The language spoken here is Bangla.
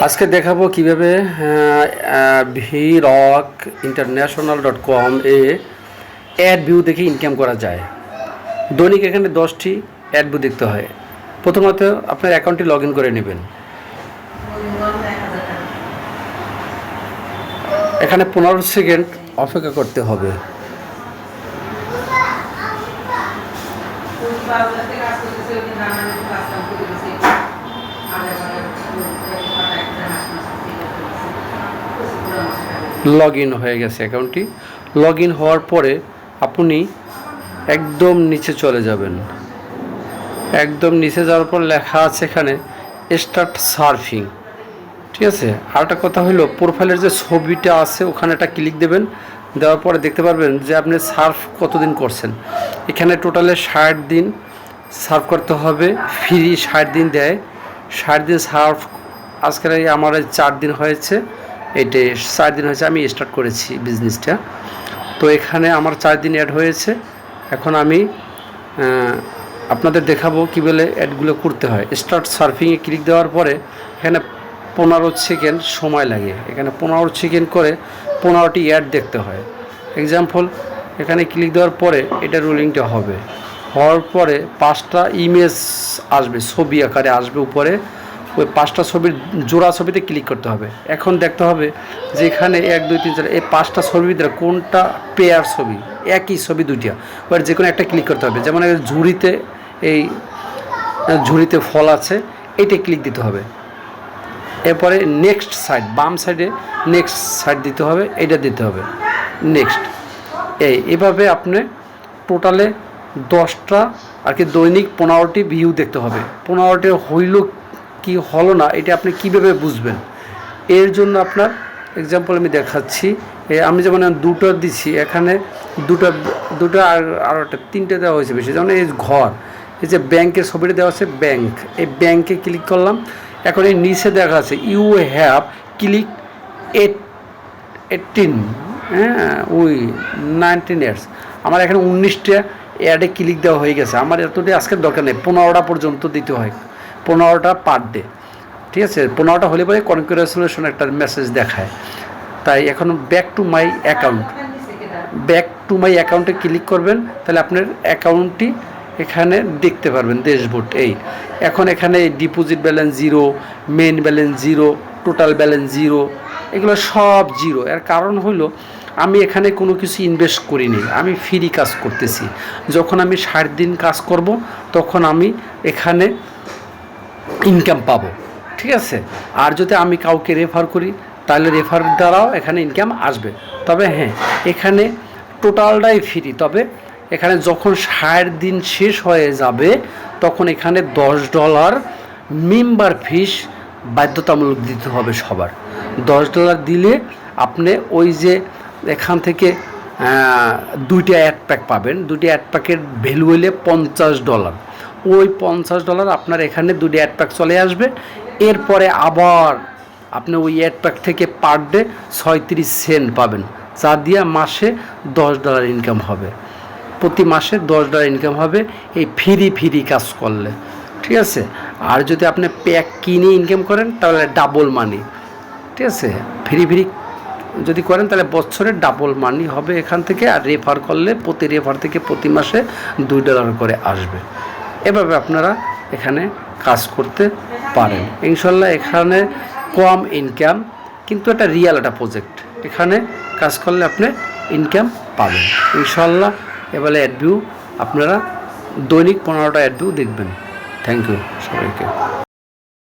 আজকে দেখাবো কিভাবে VROCkinternational.com এ অ্যাড ভিউ দেখে ইনকাম করা যায়। দৈনিক এখানে 10টি অ্যাড ভিউ দেখতে হয়। প্রথমত আপনার অ্যাকাউন্টটি লগ ইন করে নেবেন। এখানে 15 সেকেন্ড অপেক্ষা করতে হবে। লগ ইন হয়ে গেছে অ্যাকাউন্টটি। লগ ইন হওয়ার পরে আপনি একদম নিচে চলে যাবেন। একদম নিচে যাওয়ার পর লেখা আছে এখানে স্টার্ট সার্ফিং। ঠিক আছে, আর একটা কথা হলো প্রোফাইলের যে ছবিটা আছে ওখানে একটা ক্লিক দেবেন। দেওয়ার পরে দেখতে পারবেন যে আপনি সার্ফ কতদিন করছেন। এখানে টোটালে 60 দিন সার্ফ করতে হবে। ফ্রি 60 দিন দেয়। 60 দিন সার্ফ আজকের আমার 4 দিন হয়েছে। এইটাই 4 দিন হয়েছে আমি স্টার্ট করেছি বিজনেসটা। তো এখানে আমার 4 দিন অ্যাড হয়েছে। এখন আমি আপনাদের দেখাবো কীভাবে অ্যাডগুলো করতে হয়। স্টার্ট সার্ফিংয়ে ক্লিক দেওয়ার পরে এখানে 15 সেকেন্ড সময় লাগে। এখানে 15 সেকেন্ড করে 15টি অ্যাড দেখতে হয়। এক্সাম্পল এখানে ক্লিক দেওয়ার পরে এটা রোলিংটা হবে। হওয়ার পরে 5টা ইমেজ আসবে, ছবি আকারে আসবে উপরে। ওই 5টা ছবির জোড়া ছবিতে ক্লিক করতে হবে। এখন দেখতে হবে যে এখানে 1 2 3 4 এই 5টা ছবির ভিতরে কোনটা পেয়ার ছবি, একই ছবি দুইটা, ওর যে কোনো একটা ক্লিক করতে হবে। যেমন ঝুড়িতে এই ঝুড়িতে ফল আছে, এইটা ক্লিক দিতে হবে। এরপরে নেক্সট সাইড, বাম সাইডে নেক্সট সাইড দিতে হবে, এইটা দিতে হবে নেক্সট। এইভাবে আপনি টোটালে 10টা আর কি দৈনিক 15টি ভিউ দেখতে হবে। 15টি হইল কি হলো না এটা আপনি কীভাবে বুঝবেন? এর জন্য আপনার এক্সাম্পল আমি দেখাচ্ছি। আমি যেমন 2টা দিচ্ছি, এখানে দুটো আর একটা 3টে দেওয়া হয়েছে বেশি। যেমন এই ঘর, এই যে ব্যাংকের ছবিটা দেওয়া আছে ব্যাংক, এই ব্যাংকে ক্লিক করলাম। এখন এই নিচে দেখা আছে ইউ হ্যাভ ক্লিক 18 ওই 19 ইয়ার্স। আমার এখানে 19টা অ্যাডে ক্লিক দেওয়া হয়ে গেছে। আমার এতটাই আজকের দরকার নেই, 15টা পর্যন্ত দিতে হয়, 15টা পার ডে। ঠিক আছে, 15টা হলে পরে কনগ্রাচুলেশন একটা মেসেজ দেখায়। তাই এখন ব্যাক টু মাই অ্যাকাউন্টে ক্লিক করবেন, তাহলে আপনার অ্যাকাউন্টটি এখানে দেখতে পারবেন ড্যাশবোর্ড। এখন এখানে deposit balance 0, main balance 0, total balance 0, এগুলো সব 0। এর কারণ হলো আমি এখানে কোনো কিছু ইনভেস্ট করিনি, আমি ফ্রি কাজ করতেছি। যখন আমি 60 দিন কাজ করব তখন আমি এখানে ইনকাম পাবো। ঠিক আছে, আর যদি আমি কাউকে রেফার করি তাহলে রেফার দ্বারাও এখানে ইনকাম আসবে। তবে হ্যাঁ, এখানে টোটালটাই ফ্রি। তবে এখানে যখন 60 দিন শেষ হয়ে যাবে তখন এখানে $10 মেম্বার ফিস বাধ্যতামূলক দিতে হবে সবার। $10 দিলে আপনি ওই যে এখান থেকে 2টা অ্যাড প্যাক পাবেন। 2টা অ্যাড প্যাকের ভ্যালু হলে $50। ওই $50 আপনার এখানে 2টা অ্যাড প্যাক চলে আসবে। এরপরে আবার আপনি ওই অ্যাড প্যাক থেকে পার ডে 36 সেন্ট পাবেন, যা দিয়ে মাসে $10 ইনকাম হবে। প্রতি মাসে $10 ইনকাম হবে এই ফ্রি কাজ করলে। ঠিক আছে, আর যদি আপনি প্যাক কিনে ইনকাম করেন তাহলে ডাবল মানি। ঠিক আছে, ফ্রি যদি করেন তাহলে বছরে ডাবল মানি হবে এখান থেকে। আর রেফার করলে প্রতি রেফার থেকে প্রতি মাসে $2 করে আসবে। এভাবে আপনারা এখানে কাজ করতে পারেন ইনশাল্লাহ। এখানে কম ইনকাম, কিন্তু এটা রিয়েল একটা প্রজেক্ট। এখানে কাজ করলে আপনি ইনকাম পাবেন ইনশাল্লাহ। এবারে অ্যাড ভিউ আপনারা দৈনিক 15টা অ্যাড ভিউ দেখবেন। থ্যাংক ইউ সবাইকে।